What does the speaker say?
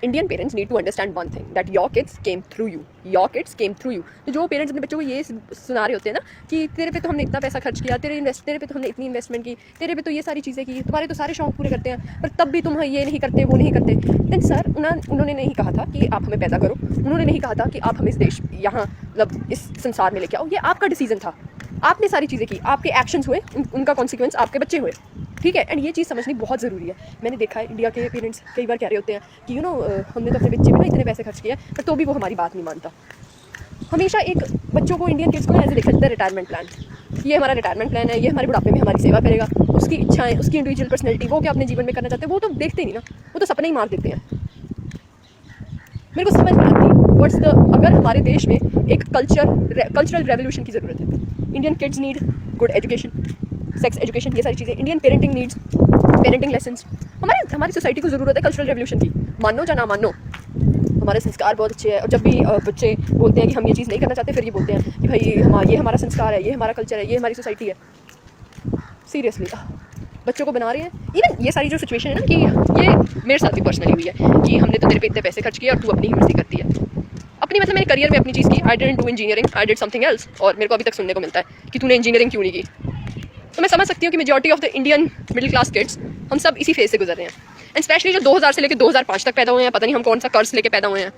Indian parents need to understand one thing that your kids came through you, your kids came through you. तो जो parents अपने बच्चों को ये सुना रहे होते हैं ना कि तेरे पे तो हमने इतना पैसा खर्च किया, तेरे पे तो हमने इतनी इन्वेस्टमेंट की, तेरे पे तो ये सारी चीज़ें की, तुम्हारे तो सारे शौक पूरे करते हैं, पर तब भी तुम ये नहीं करते, वो नहीं करते। देन सर उन्होंने नहीं कहा था कि आप हमें पैदा करो, उन्होंने नहीं कहा था कि आप हमें इस देश यहाँ मतलब इस संसार में लेके आओ। ये आपका डिसीजन था, आपने सारी चीज़ें की, आपके एक्शंस हुए, उनका कॉन्सिक्वेंस आपके बच्चे हुए, ठीक है। एंड ये चीज़ समझनी बहुत ज़रूरी है। मैंने देखा है इंडिया के पेरेंट्स कई बार कह रहे होते हैं कि हमने तो अपने बच्चे में ना इतने पैसे खर्च किए, पर तो भी वो हमारी बात नहीं मानता। हमेशा एक बच्चों को, इंडियन किड्स को ऐसे देखा जाता है रिटायरमेंट प्लान, ये हमारा रिटायरमेंट प्लान है, ये हमारे बुढ़ापे में हमारी सेवा करेगा, उसकी इच्छाएं, उसकी इंडिविजुअल पर्सनैलिटी, वो क्या अपने जीवन में करना चाहते हैं, वो तो देखते नहीं ना, वो तो सपने ही मार देते हैं। मेरे को समझ नहीं आती अगर हमारे देश में एक कल्चरल रेवोल्यूशन की ज़रूरत है। Indian kids need good education, sex education, ये सारी चीज़ें। Indian parenting needs parenting lessons. हमारी सोसाइटी को ज़रूरत है कल्चरल रेवोल्यूशन की, मानो या ना मानो। हमारे संस्कार बहुत अच्छे हैं, और जब भी बच्चे बोलते हैं कि हम ये चीज़ नहीं करना चाहते, फिर ये बोलते हैं कि भाई ये हमारा संस्कार है, ये हमारा कल्चर है, ये हमारी सोसाइटी है। सीरियसली बच्चों को बना रहे हैं। इवन ये सारी जो सिचुएशन है ना, कि ये मेरे साथ भी पर्सनली हुई है कि हमने तो तेरे पे इतने पैसे खर्च किए और तू अपनी ही मर्जी करती है अपनी। मतलब मैंने करियर में अपनी चीज़ की, I didn't do engineering, I did something else, और मेरे को अभी तक सुनने को मिलता है कि तूने इंजीनियरिंग क्यों नहीं की। तो मैं समझ सकती हूँ कि majority of the Indian middle class kids, हम सब इसी फेज से गुजर रहे हैं। एंड स्पेशली जो 2000 से लेकर 2005 तक पैदा हुए हैं, पता नहीं हम कौन सा कर्ज लेके पैदा हुए हैं।